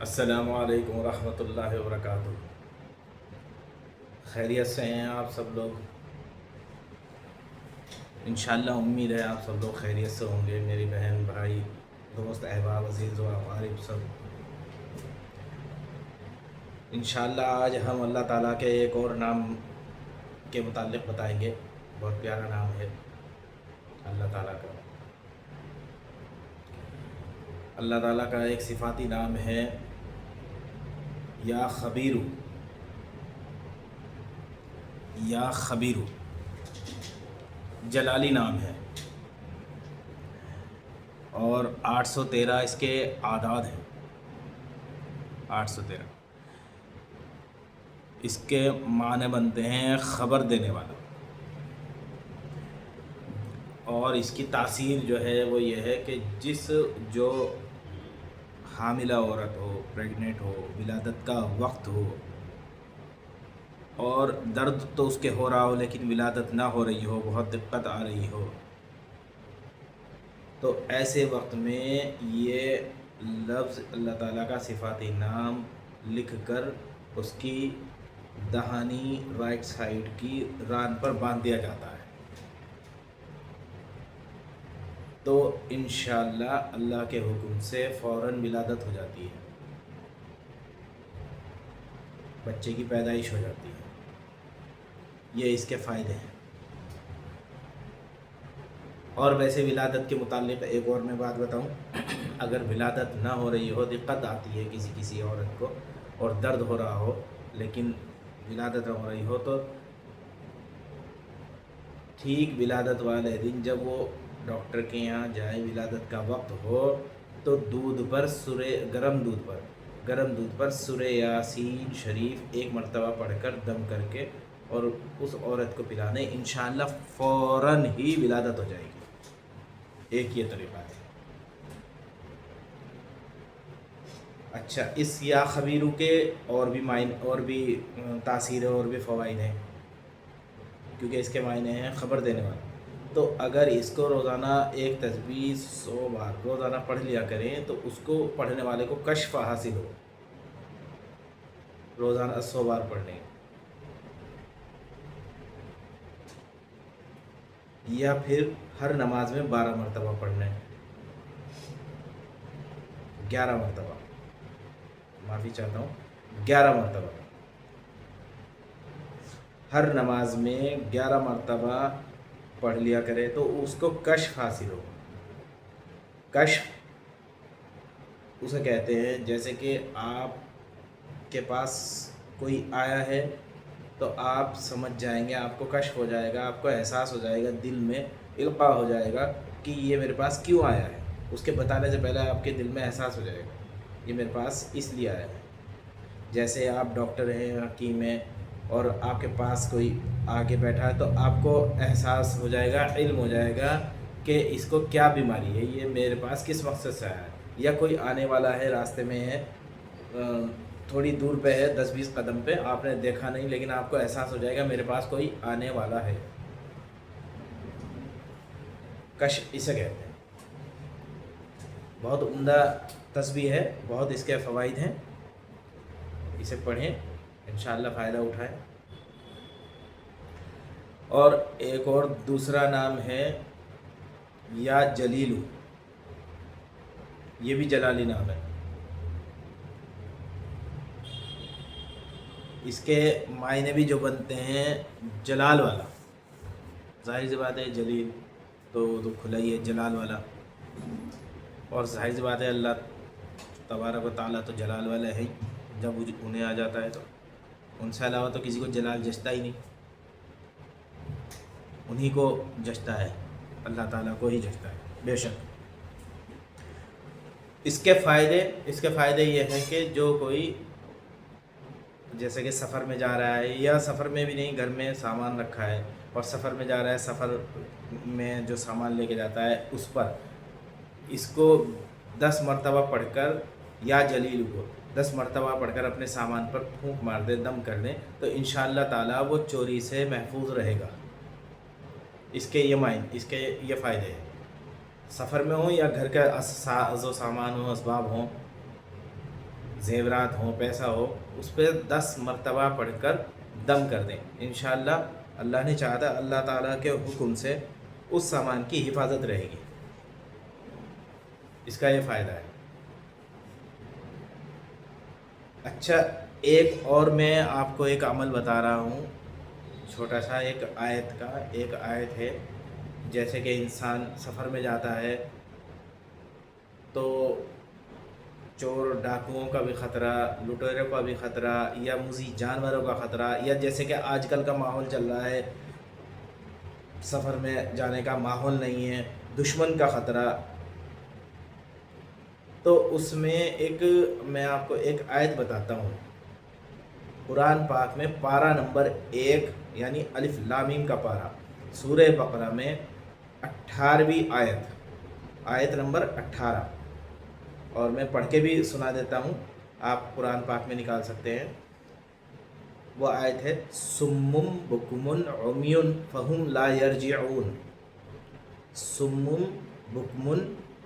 السلام علیکم ورحمۃ اللہ وبرکاتہ۔ خیریت سے ہیں آپ سب لوگ؟ انشاءاللہ امید ہے آپ سب لوگ خیریت سے ہوں گے، میری بہن بھائی دوست احباب عزیز و اقارب سب۔ انشاءاللہ آج ہم اللہ تعالیٰ کے ایک اور نام کے متعلق بتائیں گے، بہت پیارا نام ہے اللہ تعالیٰ کا۔ اللہ تعالیٰ کا ایک صفاتی نام ہے یا خبیرو، یا خبیرو جلالی نام ہے، اور 813 اس کے اعداد ہیں۔ 813 اس کے معنی بنتے ہیں خبر دینے والا، اور اس کی تاثیر جو ہے وہ یہ ہے کہ جو حاملہ عورت ہو، پریگننٹ ہو، ولادت کا وقت ہو، اور درد تو اس کے ہو رہا ہو لیکن ولادت نہ ہو رہی ہو، بہت دقت آ رہی ہو، تو ایسے وقت میں یہ لفظ اللہ تعالیٰ کا صفاتی نام لکھ کر اس کی دہانی رائٹ سائڈ کی ران پر باندھ دیا جاتا ہے، تو انشاءاللہ اللہ کے حکم سے فوراً ولادت ہو جاتی ہے، بچے کی پیدائش ہو جاتی ہے۔ یہ اس کے فائدے ہیں۔ اور ویسے ولادت کے متعلق ایک اور میں بات بتاؤں، اگر ولادت نہ ہو رہی ہو، دقت آتی ہے کسی عورت کو اور درد ہو رہا ہو لیکن ولادت نہ ہو رہی ہو، تو ٹھیک ولادت والے دن جب وہ ڈاکٹر کے یہاں جائے، ولادت کا وقت ہو، تو گرم دودھ پر سورہ یاسین شریف ایک مرتبہ پڑھ کر دم کر کے اور اس عورت کو پلانے، انشاءاللہ فوراً ہی ولادت ہو جائے گی۔ ایک یہ طریقہ ہے۔ اچھا، اس یا خبیرو کے اور بھی تاثیر اور بھی فوائد ہیں، کیونکہ اس کے معنی ہیں خبر دینے والا۔ تو اگر اس کو روزانہ ایک تسبیح 100 بار روزانہ پڑھ لیا کریں تو اس کو پڑھنے والے کو کشف حاصل ہو، روزانہ 100 بار پڑھنے، یا پھر ہر نماز میں 12 مرتبہ پڑھنے، 11 مرتبہ، معافی چاہتا ہوں، 11 مرتبہ ہر نماز میں 11 مرتبہ پڑھ لیا کرے تو اس کو کشف حاصل ہو۔ کشف اسے کہتے ہیں جیسے کہ آپ کے پاس کوئی آیا ہے تو آپ سمجھ جائیں گے، آپ کو کشف ہو جائے گا، آپ کو احساس ہو جائے گا، دل میں القاء ہو جائے گا کہ یہ میرے پاس کیوں آیا ہے، اس کے بتانے سے پہلے آپ کے دل میں احساس ہو جائے گا یہ میرے پاس اس لیے آیا ہے۔ جیسے آپ ڈاکٹر ہیں، حکیم ہیں، اور آپ کے پاس کوئی آگے بیٹھا ہے تو آپ کو احساس ہو جائے گا، علم ہو جائے گا کہ اس کو کیا بیماری ہے، یہ میرے پاس کس مقصد سے آیا ہے، یا کوئی آنے والا ہے، راستے میں ہے، تھوڑی دور پہ ہے، 10-20 قدم پہ، آپ نے دیکھا نہیں لیکن آپ کو احساس ہو جائے گا میرے پاس کوئی آنے والا ہے۔ کشف اسے کہتے ہیں۔ بہت عمدہ تسبیح ہے، بہت اس کے فوائد ہیں، اسے پڑھیں، انشاءاللہ فائدہ اٹھائیں۔ اور ایک اور دوسرا نام ہے یا جلیلو، یہ بھی جلالی نام ہے۔ اس کے معنی بھی جو بنتے ہیں جلال والا، ظاہر سی بات ہے جلیل تو کھلا ہی ہے، جلال والا، اور ظاہر سی بات ہے اللہ تبارک و تعالیٰ تو جلال والا ہے ہی، جب انہیں آ جاتا ہے تو ان سے علاوہ تو کسی کو جلال جچتا ہی نہیں، انہی کو جچتا ہے، اللہ تعالیٰ کو ہی جچتا ہے بے شک۔ اس کے فائدے یہ ہیں کہ جو کوئی جیسے کہ سفر میں جا رہا ہے، یا سفر میں بھی نہیں، گھر میں سامان رکھا ہے اور سفر میں جا رہا ہے، سفر میں جو سامان لے کے جاتا ہے اس پر اس کو 10 مرتبہ پڑھ کر، یا جلیل کو 10 مرتبہ پڑھ کر اپنے سامان پر پھونک مار دے، دم کر دیں، تو انشاءاللہ تعالیٰ وہ چوری سے محفوظ رہے گا۔ اس کے یہ فائدے ہیں، سفر میں ہوں یا گھر کا ساز و سامان ہوں، اسباب ہوں، زیورات ہوں، پیسہ ہو، اس پہ 10 مرتبہ پڑھ کر دم کر دیں، انشاءاللہ اللہ نے چاہا تھا اللہ تعالیٰ کے حکم سے اس سامان کی حفاظت رہے گی۔ اس کا یہ فائدہ ہے۔ اچھا، ایک اور میں آپ کو ایک عمل بتا رہا ہوں، چھوٹا سا، ایک آیت ہے، جیسے کہ انسان سفر میں جاتا ہے تو چور ڈاکوؤں کا بھی خطرہ، لٹیروں کا بھی خطرہ، یا مزید جانوروں کا خطرہ، یا جیسے کہ آج کل کا ماحول چل رہا ہے، سفر میں جانے کا ماحول نہیں ہے، دشمن کا خطرہ، تو اس میں میں آپ کو ایک آیت بتاتا ہوں، قرآن پاک میں پارہ نمبر 1 یعنی الف لام میم کا پارہ، سورہ بقرہ میں 18ویں آیت نمبر 18، اور میں پڑھ کے بھی سنا دیتا ہوں، آپ قرآن پاک میں نکال سکتے ہیں۔ وہ آیت ہے سمم بکمن عمیٌ فہم لا یرجعون، سمم بکمن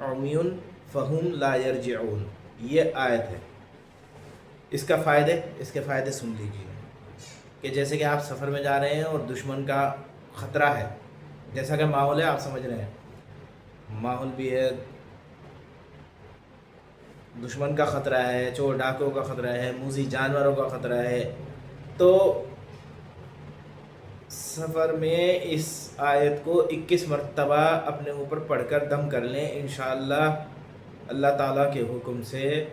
عمیٌ فہم لا یرجعون، یہ آیت ہے۔ اس کے فائدے سن لیجیے، کہ جیسے کہ آپ سفر میں جا رہے ہیں اور دشمن کا خطرہ ہے، جیسا کہ ماحول ہے، آپ سمجھ رہے ہیں، ماحول بھی ہے، دشمن کا خطرہ ہے، چور ڈاکوں کا خطرہ ہے، موذی جانوروں کا خطرہ ہے، تو سفر میں اس آیت کو 21 مرتبہ اپنے اوپر پڑھ کر دم کر لیں، انشاءاللہ اللہ تعالیٰ کے حکم سے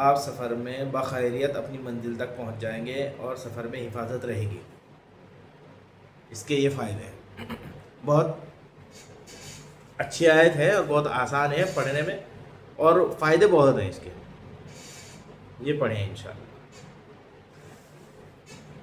آپ سفر میں بخیریت اپنی منزل تک پہنچ جائیں گے اور سفر میں حفاظت رہے گی۔ اس کے یہ فائدے ہیں۔ بہت اچھی آیت ہے اور بہت آسان ہے پڑھنے میں، اور فائدے بہت ہیں اس کے، یہ پڑھیں انشاءاللہ۔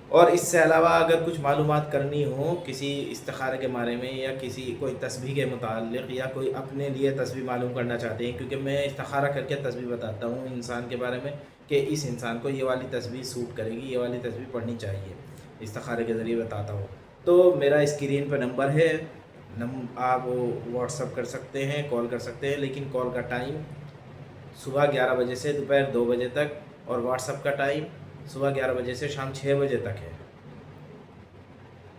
اور اس سے علاوہ اگر کچھ معلومات کرنی ہو کسی استخارے کے بارے میں، یا کوئی تسبیح کے متعلق، یا کوئی اپنے لیے تسبیح معلوم کرنا چاہتے ہیں، کیونکہ میں استخارہ کر کے تسبیح بتاتا ہوں انسان کے بارے میں، کہ اس انسان کو یہ والی تسبیح سوٹ کرے گی، یہ والی تسبیح پڑھنی چاہیے، استخارے کے ذریعے بتاتا ہوں، تو میرا اسکرین پہ نمبر ہے، آپ واٹس اپ کر سکتے ہیں، کال کر سکتے ہیں، لیکن کال کا ٹائم صبح 11 بجے سے دوپہر 2 بجے تک، اور واٹس اپ کا ٹائم صبح 11 بجے سے شام 6 بجے تک ہے۔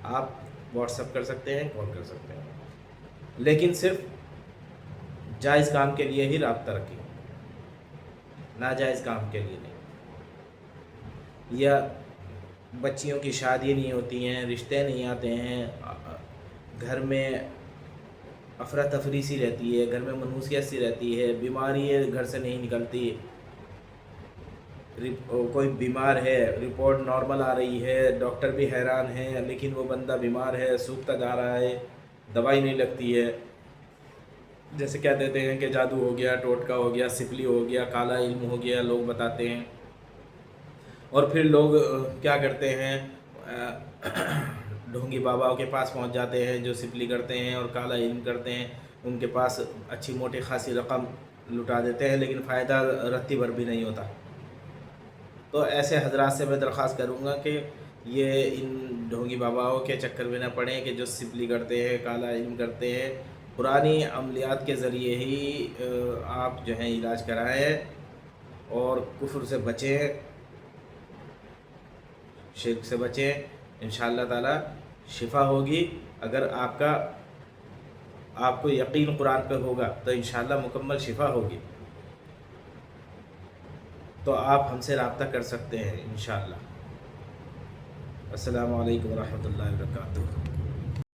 آپ واٹس اپ کر سکتے ہیں، کال کر سکتے ہیں، لیکن صرف جائز کام کے لیے ہی رابطہ رکھیں، ناجائز کام کے لیے نہیں۔ یا بچیوں کی شادی نہیں ہوتی ہیں، رشتے نہیں آتے ہیں، گھر میں افراتفری سی رہتی ہے، گھر میں منحوسیت سی رہتی ہے، بیماری ہے گھر سے نہیں نکلتی، کوئی بیمار ہے، رپورٹ نارمل آ رہی ہے، ڈاکٹر بھی حیران ہے، لیکن وہ بندہ بیمار ہے، سوکھتا جا رہا ہے، دوائی نہیں لگتی ہے، جیسے کہہ دیتے ہیں کہ جادو ہو گیا، ٹوٹکا ہو گیا، سپلی ہو گیا، کالا علم ہو گیا، لوگ بتاتے ہیں، اور پھر لوگ کیا کرتے ہیں، ڈھونگی باباؤں کے پاس پہنچ جاتے ہیں جو سپلی کرتے ہیں اور کالا علم کرتے ہیں، ان کے پاس اچھی موٹی خاصی رقم لٹا دیتے ہیں، لیکن فائدہ رتی بھر بھی نہیں ہوتا۔ تو ایسے حضرات سے میں درخواست کروں گا کہ یہ ان ڈھونگی باباؤں کے چکر میں نہ پڑیں، کہ جو سپلی کرتے ہیں، کالا علم کرتے ہیں، پرانی عملیات کے ذریعے ہی آپ جو ہیں علاج کرائیں، اور کفر سے بچیں، شرک سے بچیں، انشاءاللہ تعالی شفا ہوگی۔ اگر آپ کو یقین قرآن پہ ہوگا تو انشاءاللہ مکمل شفا ہوگی، تو آپ ہم سے رابطہ کر سکتے ہیں انشاءاللہ۔ السلام علیکم ورحمۃ اللہ وبرکاتہ۔